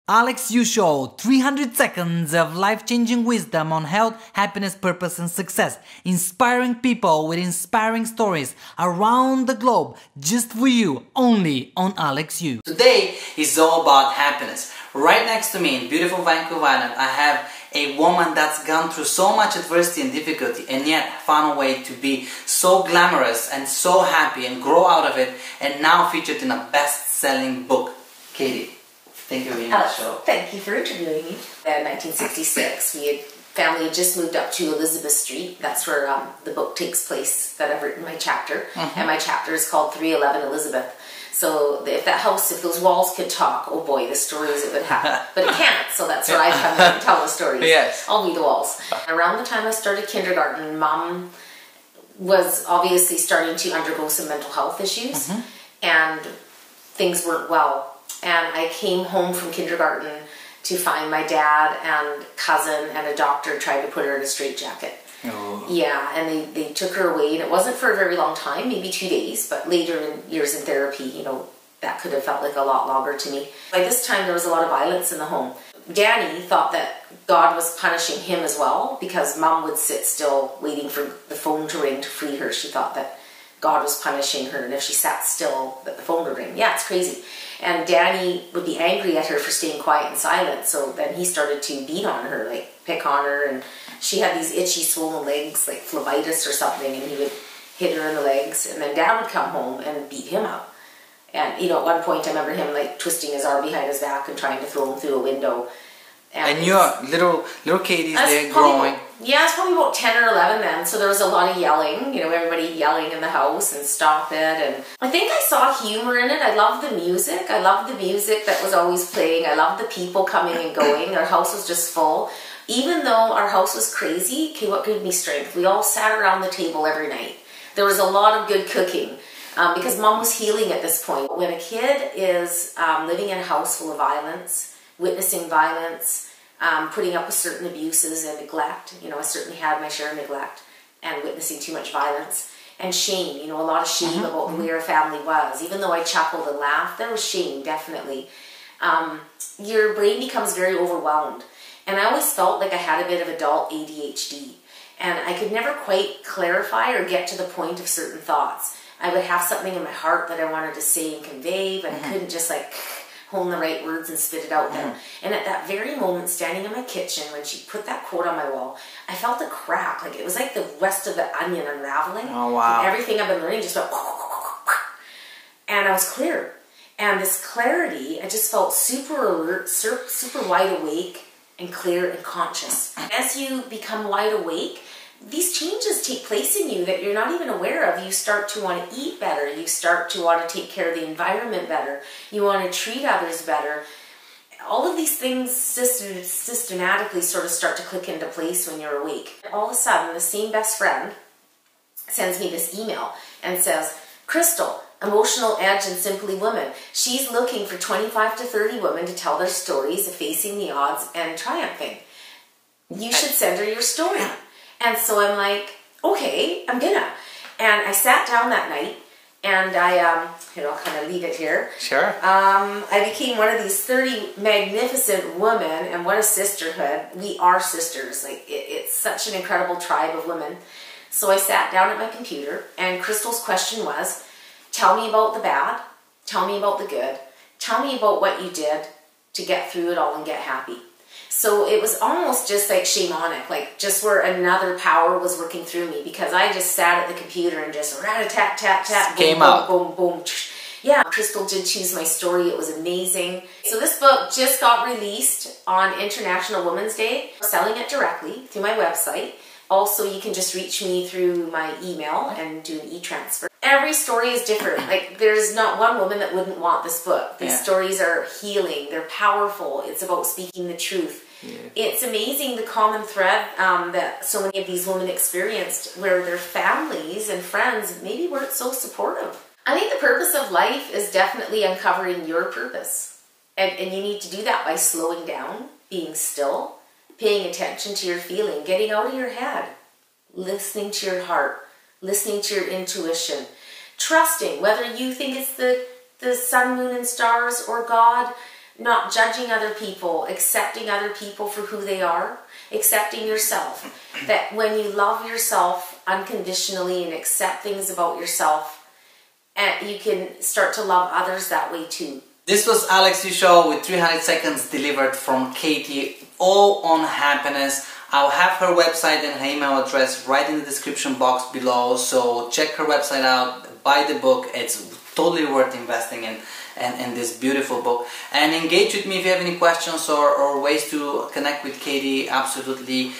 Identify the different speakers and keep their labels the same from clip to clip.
Speaker 1: Aleks U Show, 300 seconds of life-changing wisdom on health, happiness, purpose, and success. Inspiring people with inspiring stories around the globe, just for you, only on Aleks U. Today is all about happiness. Right next to me in beautiful Vancouver Island, I have a woman that's gone through so much adversity and difficulty and yet found a way to be so glamorous and so happy and grow out of it, and now featured in a best-selling book. Katie, thank you for being on the show.
Speaker 2: Thank you for interviewing me. In 1966, family had just moved up to Elizabeth Street. That's where the book takes place that I've written my chapter. And my chapter is called 311 Elizabeth. So if that house, if those walls could talk, oh boy, the stories it would have. But it can't, so that's where I come in and tell the stories.
Speaker 1: Yes.
Speaker 2: I'll be the walls. Around the time I started kindergarten, Mom was obviously starting to undergo some mental health issues. And things weren't well. And I came home from kindergarten to find my dad and cousin and a doctor tried to put her in a straitjacket. Oh. Yeah, and they took her away, and it wasn't for a very long time, maybe 2 days, but later in years in therapy, you know, that could have felt like a lot longer to me. By this time, there was a lot of violence in the home. Danny thought that God was punishing him as well, because Mom would sit still waiting for the phone to ring to free her. She thought that God was punishing her, and if she sat still, that the phone would ring. Yeah, it's crazy. And Danny would be angry at her for staying quiet and silent, so then he started to beat on her, like pick on her, and she had these itchy, swollen legs, like phlebitis or something, and he would hit her in the legs, and then Dad would come home and beat him up. And, you know, at one point I remember him, like, twisting his arm behind his back and trying to throw him through a window.
Speaker 1: And your little Katie's there growing.
Speaker 2: Yeah, it's probably about 10 or 11 then, so there was a lot of yelling, you know, everybody yelling in the house and stop it, and I think I saw humor in it. I loved the music. I loved the music that was always playing. I loved the people coming and going. Our house was just full. Even though our house was crazy, okay, what gave me strength? We all sat around the table every night. There was a lot of good cooking because Mom was healing at this point. When a kid is living in a house full of violence, witnessing violence, putting up with certain abuses and neglect. You know, I certainly had my share of neglect and witnessing too much violence. And shame, you know, a lot of shame about where our family was. Even though I chuckled and laughed, there was shame, definitely. Your brain becomes very overwhelmed. And I always felt like I had a bit of adult ADHD. And I could never quite clarify or get to the point of certain thoughts. I would have something in my heart that I wanted to say and convey, but I couldn't just like hone the right words and spit it out there. And at that very moment, standing in my kitchen, when she put that quote on my wall, I felt a crack. Like it was like the rest of the onion unraveling. Oh, wow. And everything I've been learning just went, and I was clear. And this clarity, I just felt super alert, super wide awake and clear and conscious. As you become wide awake, these changes take place in you that you're not even aware of. You start to want to eat better. You start to want to take care of the environment better. You want to treat others better. All of these things systematically sort of start to click into place when you're awake. All of a sudden, the same best friend sends me this email and says, Crystal, Emotional Edge and Simply Woman. She's looking for 25 to 30 women to tell their stories of facing the odds and triumphing. You should send her your story. And so I'm like, okay, I'm gonna. And I sat down that night, and here, I'll kind of leave it here.
Speaker 1: Sure.
Speaker 2: I became one of these 30 magnificent women, and what a sisterhood. We are sisters. Like, it's such an incredible tribe of women. So I sat down at my computer, and Crystal's question was, tell me about the bad, tell me about the good, tell me about what you did to get through it all and get happy. So it was almost just like shamanic, like just where another power was working through me, because I just sat at the computer and just rat-a-tat-tat-tat, boom, boom, boom, boom. Yeah, Crystal did choose my story. It was amazing. So this book just got released on International Women's Day. I'm selling it directly through my website. Also, you can just reach me through my email and do an e-transfer. Every story is different. Like, there's not one woman that wouldn't want this book. These stories are healing. They're powerful. It's about speaking the truth. It's amazing the common thread that so many of these women experienced, where their families and friends maybe weren't so supportive. I think the purpose of life is definitely uncovering your purpose. And you need to do that by slowing down, being still, paying attention to your feeling, getting out of your head, listening to your heart, listening to your intuition, trusting, whether you think it's the sun, moon, and stars or God, not judging other people, accepting other people for who they are, accepting yourself. That when you love yourself unconditionally and accept things about yourself, and you can start to love others that way too.
Speaker 1: This was Aleks U show with 300 seconds delivered from Katie, all on happiness. I'll have her website and her email address right in the description box below, so check her website out, buy the book. It's totally worth investing in this beautiful book. And engage with me if you have any questions or ways to connect with Katie. Absolutely.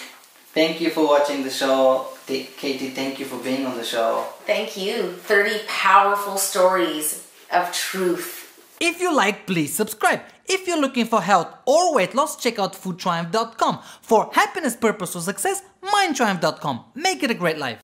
Speaker 1: Thank you for watching the show. Katie, thank you for being on the show.
Speaker 2: Thank you. 30 powerful stories of truth.
Speaker 1: If you like, please subscribe. If you're looking for health or weight loss, check out foodtriumph.com. For happiness, purpose or success, mindtriumph.com. Make it a great life.